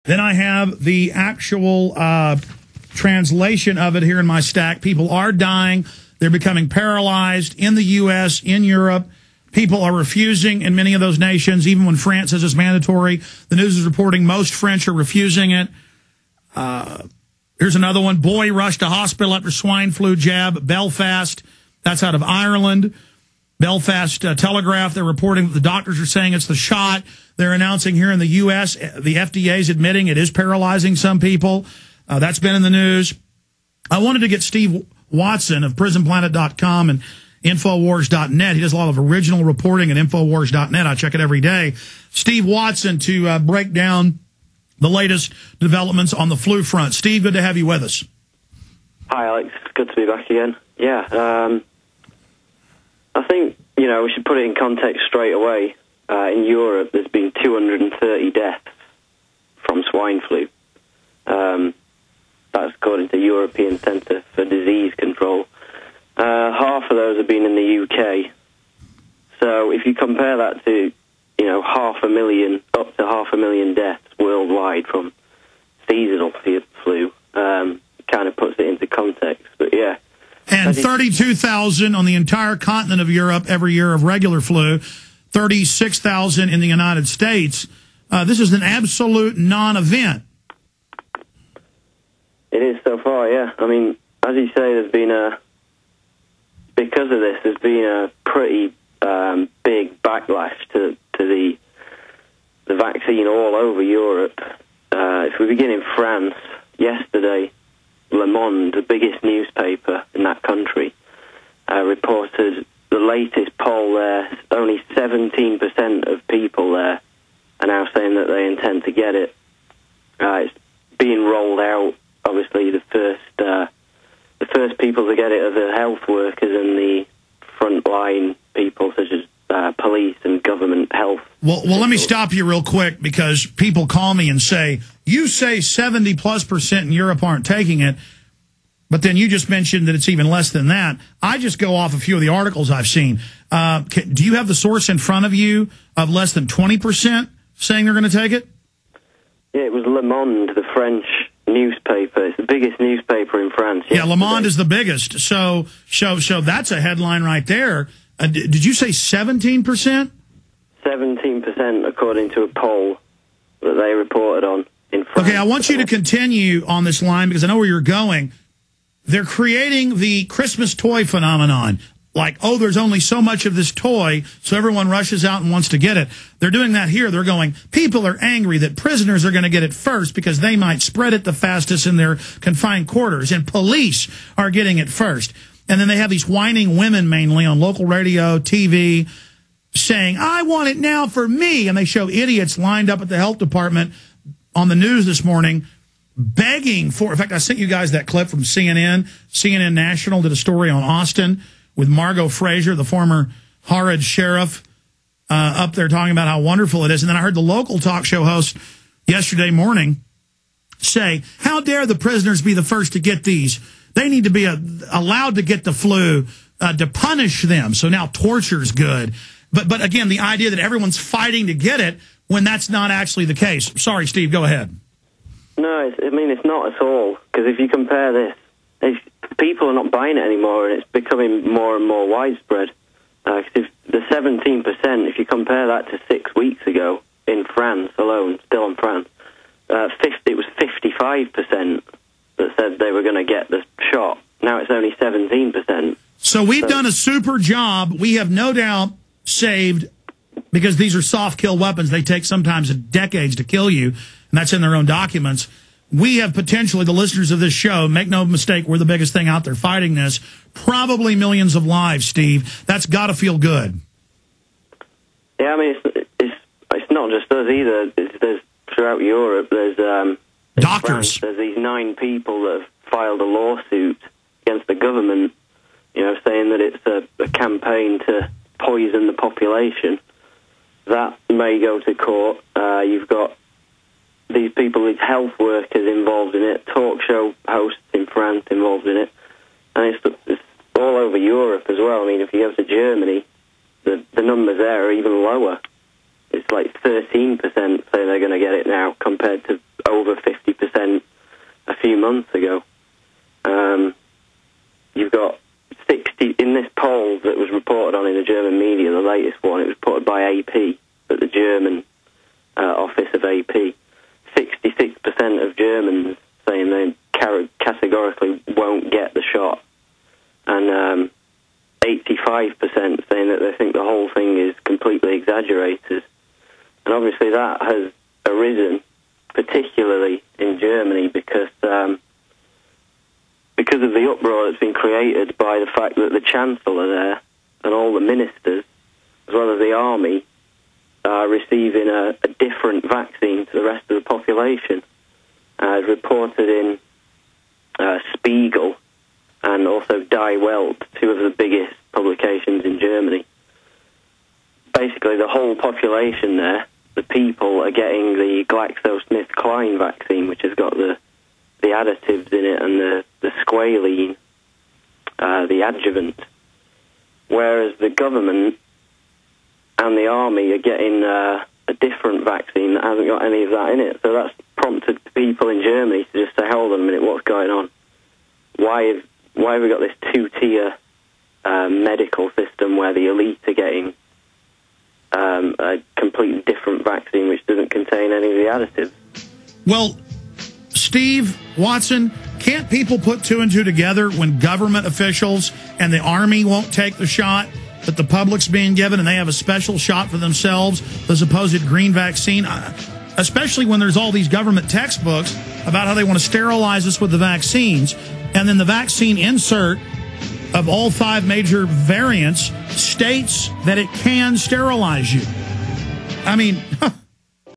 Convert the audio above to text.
Then I have the actual translation of it here in my stack. People are dying. They're becoming paralyzed in the U.S., in Europe. People are refusing in many of those nations, even when France says it's mandatory. The news is reporting most French are refusing it. Here's another one. Boy rushed to hospital after swine flu jab. Belfast, that's out of Ireland. Belfast Telegraph, they're reporting that the doctors are saying it's the shot. They're announcing here in the U.S., the FDA is admitting it is paralyzing some people. That's been in the news. I wanted to get Steve Watson of PrisonPlanet.com and Infowars.net. He does a lot of original reporting at Infowars.net. I check it every day. Steve Watson to break down the latest developments on the flu front. Steve, good to have you with us. Hi, Alex. Good to be back again. Yeah, I think, we should put it in context straight away. In Europe, there's been 230 deaths from swine flu. That's according to the European Centre for Disease Control. Half of those have been in the UK. So if you compare that to, up to 500,000 deaths worldwide from seasonal flu, kind of puts it into context. But yeah. And 32,000 on the entire continent of Europe every year of regular flu, 36,000 in the United States. This is an absolute non-event. It is so far, yeah. I mean, as you say, there's been because of this, there's been a pretty big backlash to the vaccine all over Europe. If we begin in France, yesterday, Le Monde, the biggest newspaper in that country, reported the latest poll there. Only 17% of people there are now saying that they intend to get it. It's being rolled out. Obviously, the first people to get it are the health workers and the frontline people, such as police and government health. Well, let me stop you real quick, because people call me and say, you say 70+% in Europe aren't taking it, but then you just mentioned that it's even less than that. I just go off a few of the articles I've seen. Do you have the source in front of you of less than 20% saying they're going to take it? Yeah, it was Le Monde, the French newspaper. It's the biggest newspaper in France. Yeah, Le Monde is the biggest. So that's a headline right there. Did you say 17%? 17%, according to a poll that they reported on in France. Okay, I want you to continue on this line, because I know where you're going. They're creating the Christmas toy phenomenon. Like, oh, there's only so much of this toy, so everyone rushes out and wants to get it. They're doing that here. They're going, people are angry that prisoners are going to get it first because they might spread it the fastest in their confined quarters, and police are getting it first. And then they have these whining women, mainly on local radio, TV, saying, I want it now for me. And they show idiots lined up at the health department on the news this morning begging for, in fact, I sent you guys that clip from CNN. CNN National did a story on Austin with Margot Fraser, the former Harrod sheriff, up there talking about how wonderful it is. And then I heard the local talk show host yesterday morning say, how dare the prisoners be the first to get these? They need to be allowed to get the flu to punish them. So now torture's good. But again, the idea that everyone's fighting to get it when that's not actually the case. Sorry, Steve, go ahead. No, it's not at all. Because if you compare this, people are not buying it anymore, and it's becoming more and more widespread. If the 17%, if you compare that to 6 weeks ago in France alone, still in France, it was 55% that said they were going to get the shot. Now it's only 17%. So we've done a super job. We have no doubt saved, because these are soft kill weapons. They take sometimes decades to kill you, and that's in their own documents. We have potentially, the listeners of this show, make no mistake, we're the biggest thing out there fighting this, probably millions of lives, Steve. That's got to feel good. Yeah, it's not just us either. There's throughout Europe, there's doctors. France, there's these 9 people that have filed a lawsuit against the government, saying that it's a campaign to poison the population. That may go to court. You've got these people, these health workers involved in it, talk show hosts in France involved in it, and it's all over Europe as well. I mean, if you go to Germany, the numbers there are even lower. it's like 13% saying they're going to get it now, compared to over 50% a few months ago. You've got 60 in this poll that was reported on in the German media, the latest one. It was reported by AP, at the German office of AP. 66% of Germans saying they categorically won't get the shot, and 85% saying that they think the whole thing is completely exaggerated. And obviously that has arisen, particularly in Germany, because of the uproar that's been created by the fact that the Chancellor there and all the ministers, as well as the army, are receiving a different vaccine to the rest of the population. As reported in Spiegel and also Die Welt, two of the biggest publications in Germany. Basically, the whole population there, the people, are getting the GlaxoSmithKline vaccine, which has got the additives in it and the squalene, the adjuvant, whereas the government and the army are getting a different vaccine that hasn't got any of that in it. So that's prompted people in Germany to just say, hold on a minute, what's going on? Why have we got this two-tier medical system where the elite are getting a completely different vaccine which doesn't contain any of the additives? Well, Steve Watson, can't people put two and two together when government officials and the army won't take the shot that the public's being given, and they have a special shot for themselves, the supposed green vaccine, especially when there's all these government textbooks about how they want to sterilize us with the vaccines, and then the vaccine insert of all 5 major variants states that it can sterilize you. I mean,